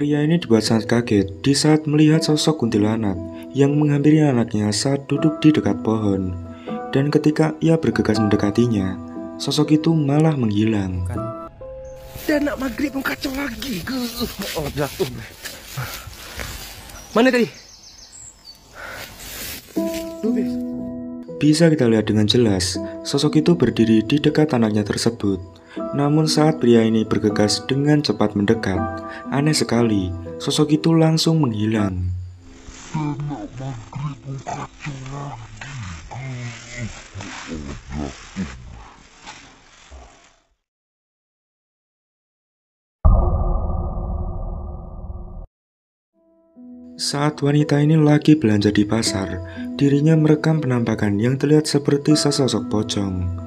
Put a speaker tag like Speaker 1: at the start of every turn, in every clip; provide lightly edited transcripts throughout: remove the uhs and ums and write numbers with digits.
Speaker 1: Pria ini dibuat sangat kaget di saat melihat sosok kuntilanak yang menghampiri anaknya saat duduk di dekat pohon. Dan ketika ia bergegas mendekatinya, sosok itu malah menghilang.
Speaker 2: Dan nak maghrib pun kacau lagi. Oh, jatuh. Mana tadi?
Speaker 1: Bisa kita lihat dengan jelas, sosok itu berdiri di dekat anaknya tersebut. Namun saat pria ini bergegas dengan cepat mendekat, aneh sekali, sosok itu langsung menghilang. Saat wanita ini lagi belanja di pasar, dirinya merekam penampakan yang terlihat seperti sesosok pocong.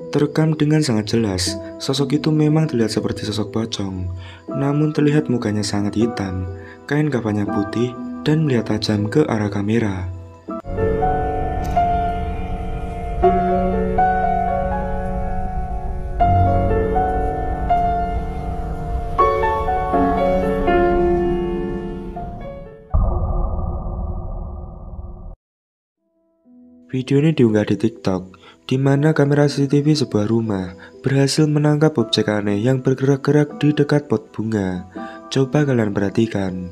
Speaker 1: Terekam dengan sangat jelas, sosok itu memang terlihat seperti sosok pocong, namun terlihat mukanya sangat hitam, kain kafannya putih, dan melihat tajam ke arah kamera. Video ini diunggah di TikTok, di mana kamera CCTV sebuah rumah berhasil menangkap objek aneh yang bergerak-gerak di dekat pot bunga. Coba kalian perhatikan.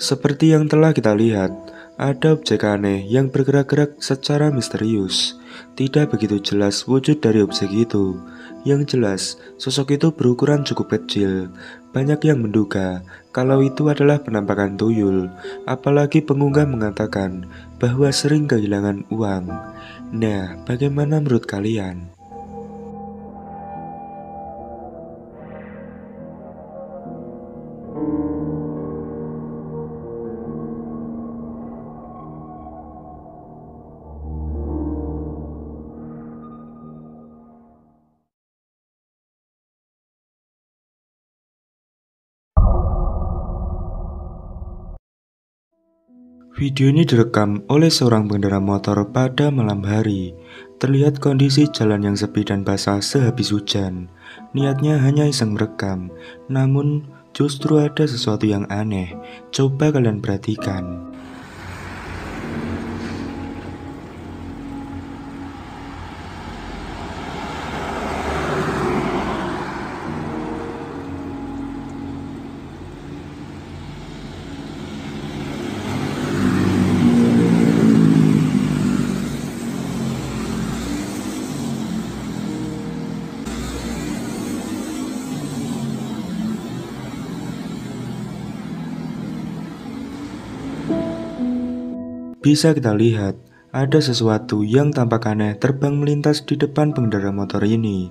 Speaker 1: Seperti yang telah kita lihat, ada objek aneh yang bergerak-gerak secara misterius. Tidak begitu jelas wujud dari objek itu. Yang jelas, sosok itu berukuran cukup kecil. Banyak yang menduga kalau itu adalah penampakan tuyul. Apalagi pengunggah mengatakan bahwa sering kehilangan uang. Nah, bagaimana menurut kalian? Video ini direkam oleh seorang pengendara motor pada malam hari. Terlihat kondisi jalan yang sepi dan basah sehabis hujan. Niatnya hanya iseng merekam, namun justru ada sesuatu yang aneh. Coba kalian perhatikan. Bisa kita lihat, ada sesuatu yang tampak aneh terbang melintas di depan pengendara motor ini.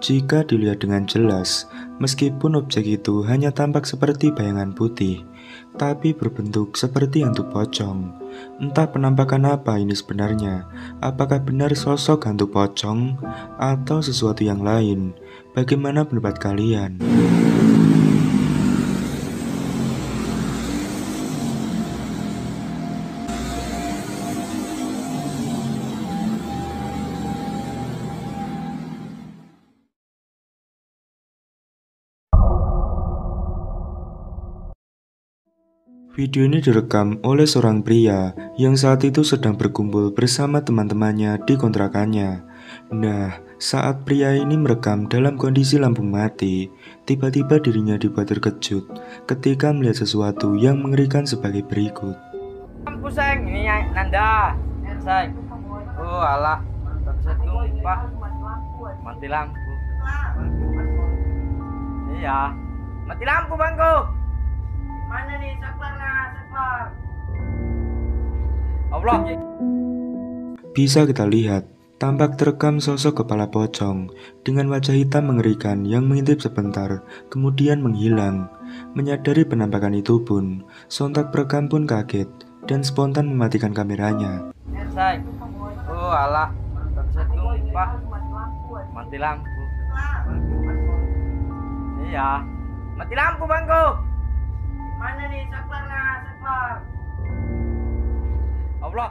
Speaker 1: Jika dilihat dengan jelas, meskipun objek itu hanya tampak seperti bayangan putih, tapi berbentuk seperti hantu pocong. Entah penampakan apa ini sebenarnya, apakah benar sosok hantu pocong atau sesuatu yang lain? Bagaimana pendapat kalian? Video ini direkam oleh seorang pria yang saat itu sedang berkumpul bersama teman-temannya di kontrakannya. Nah, saat pria ini merekam dalam kondisi lampu mati, tiba-tiba dirinya dibuat terkejut ketika melihat sesuatu yang mengerikan sebagai berikut.
Speaker 3: Lampu sayang, ini ya Nanda. Sayang. Oh alah, satu Pak. Mati lampu. Iya. Mati lampu bangku. Mana nih saklarnya, saklar. Allah.
Speaker 1: Bisa kita lihat, tampak terekam sosok kepala pocong dengan wajah hitam mengerikan yang mengintip sebentar, kemudian menghilang. Menyadari penampakan itu pun, sontak perekam pun kaget dan spontan mematikan kameranya.
Speaker 3: Sayang. Oh alah, satu Pak. Mati lampu. Iya. Mati lampu bangku. Mana nih saklarnya, saklar. Allah.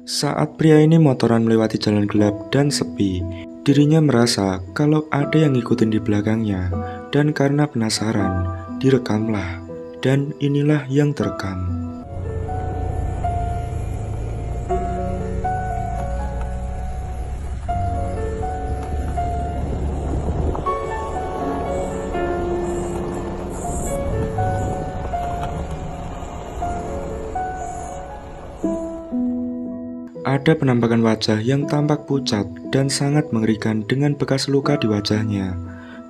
Speaker 1: Saat pria ini motoran melewati jalan gelap dan sepi, dirinya merasa kalau ada yang ngikutin di belakangnya, dan karena penasaran, direkamlah, dan inilah yang terekam. Ada penampakan wajah yang tampak pucat dan sangat mengerikan dengan bekas luka di wajahnya.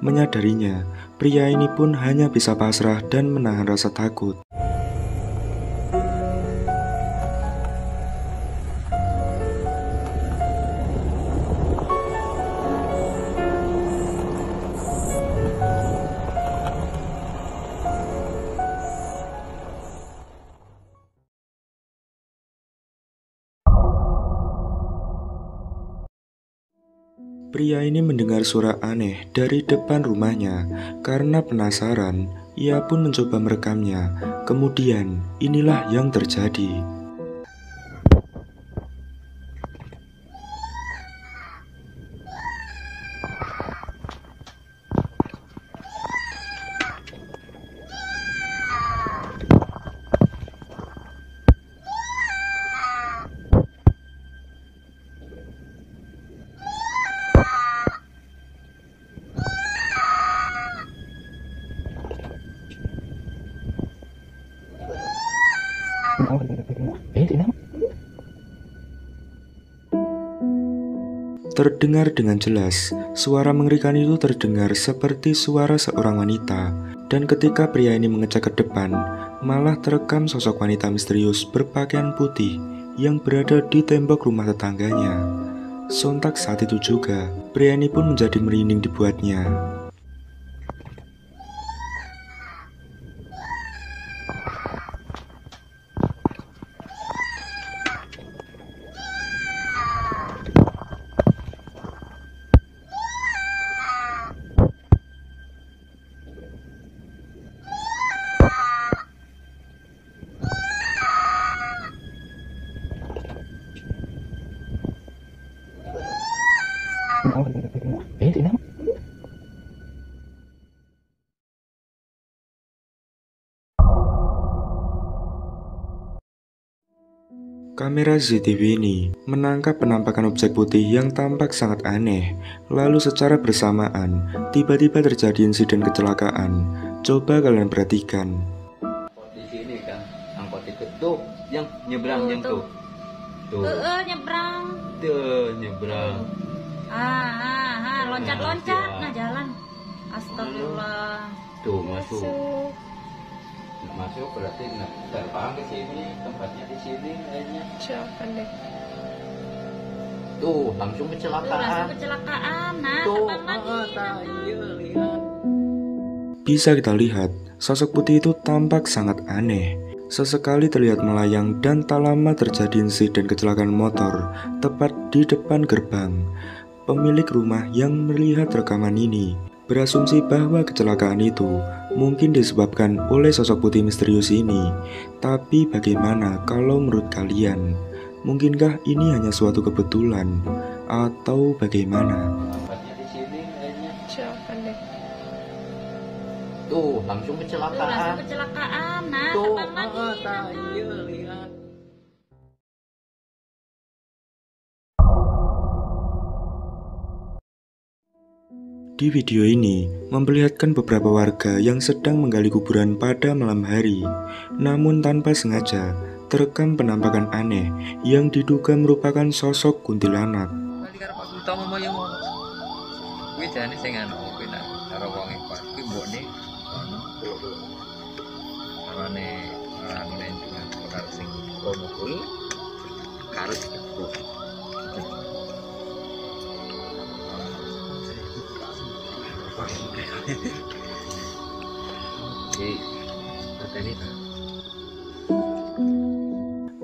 Speaker 1: Menyadarinya, pria ini pun hanya bisa pasrah dan menahan rasa takut. Pria ini mendengar suara aneh dari depan rumahnya. Karena penasaran, ia pun mencoba merekamnya. Kemudian, inilah yang terjadi. Terdengar dengan jelas, suara mengerikan itu terdengar seperti suara seorang wanita. Dan ketika pria ini mengecek ke depan, malah terekam sosok wanita misterius berpakaian putih yang berada di tembok rumah tetangganya. Sontak saat itu juga, pria ini pun menjadi merinding dibuatnya. Kamera CCTV ini menangkap penampakan objek putih yang tampak sangat aneh. Lalu secara bersamaan, tiba-tiba terjadi insiden kecelakaan. Coba kalian perhatikan.
Speaker 3: Di sini kan, angkot itu tuh yang nyebrang yang tuh. Tuh.
Speaker 4: Nyebrang.
Speaker 3: Tuh nyebrang.
Speaker 4: Loncat-loncat nah jalan. Astagfirullah.
Speaker 3: Tuh masuk. Masuk berarti terbang ke sini, tempatnya di sini kayaknya.
Speaker 4: Siapa deh?
Speaker 3: Tuh langsung kecelakaan.
Speaker 4: Nah,
Speaker 3: Tuh,
Speaker 4: terbang lagi.
Speaker 3: iya lihat.
Speaker 1: Bisa kita lihat, sosok putih itu tampak sangat aneh. Sesekali terlihat melayang dan tak lama terjadi insiden kecelakaan motor tepat di depan gerbang. Pemilik rumah yang melihat rekaman ini berasumsi bahwa kecelakaan itu mungkin disebabkan oleh sosok putih misterius ini. Tapi bagaimana kalau menurut kalian? Mungkinkah ini hanya suatu kebetulan? Atau bagaimana?
Speaker 3: Tempatnya di sini kayaknya.
Speaker 4: Siapa deh?
Speaker 3: Tuh, langsung
Speaker 4: Tuh, langsung
Speaker 3: kecelakaan.
Speaker 4: kecelakaan, Nat.
Speaker 3: Tuh,
Speaker 4: Terbang lagi.
Speaker 3: iya, lihat.
Speaker 1: Di video ini memperlihatkan beberapa warga yang sedang menggali kuburan pada malam hari. Namun tanpa sengaja terekam penampakan aneh yang diduga merupakan sosok kuntilanak.
Speaker 3: Kali karo Pak Utama mau yang ngono. Kuwi jane sing anu kuwi nak karo wong Ipan. Kuwi mbokne ono. Arane dengan perkara sing kono kuwi karo dikebuk.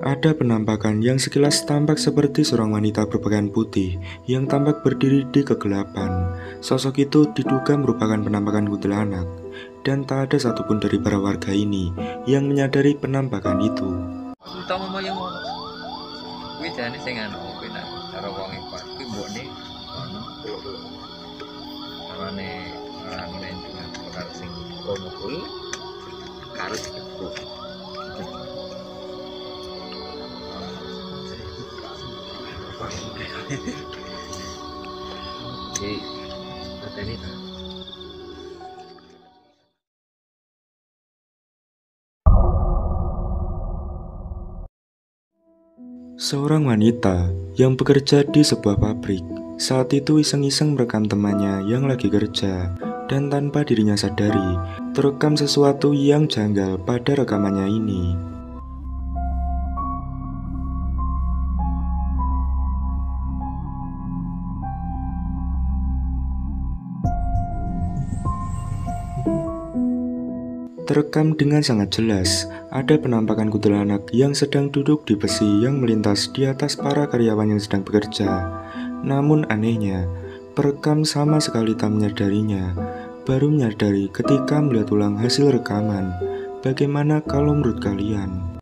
Speaker 1: Ada penampakan yang sekilas tampak seperti seorang wanita berpakaian putih yang tampak berdiri di kegelapan. Sosok itu diduga merupakan penampakan kuntilanak, dan tak ada satupun dari para warga ini yang menyadari penampakan itu.
Speaker 3: Utama mau yang ngono. Kuwi jane sing anu kuwi nak karo wong Ipan. Kuwi mbokne ono. Arane dengan perkara sing kono kuwi karo dikebuk.
Speaker 1: Seorang wanita yang bekerja di sebuah pabrik saat itu iseng-iseng merekam temannya yang lagi kerja, dan tanpa dirinya sadari terekam sesuatu yang janggal pada rekamannya ini. Terekam dengan sangat jelas, ada penampakan kuntilanak yang sedang duduk di besi yang melintas di atas para karyawan yang sedang bekerja. Namun anehnya, perekam sama sekali tak menyadarinya. Baru menyadari ketika melihat ulang hasil rekaman. Bagaimana kalau menurut kalian?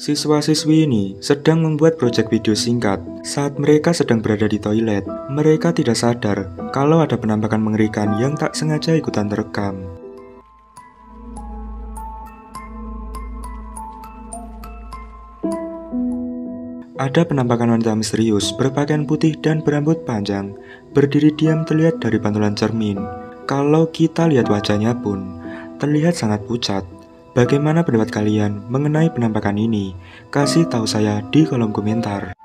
Speaker 1: Siswa-siswi ini sedang membuat proyek video singkat. Saat mereka sedang berada di toilet, mereka tidak sadar kalau ada penampakan mengerikan yang tak sengaja ikutan terekam. Ada penampakan wanita misterius berpakaian putih dan berambut panjang, berdiri diam terlihat dari pantulan cermin. Kalau kita lihat wajahnya pun, terlihat sangat pucat. Bagaimana pendapat kalian mengenai penampakan ini? Kasih tahu saya di kolom komentar.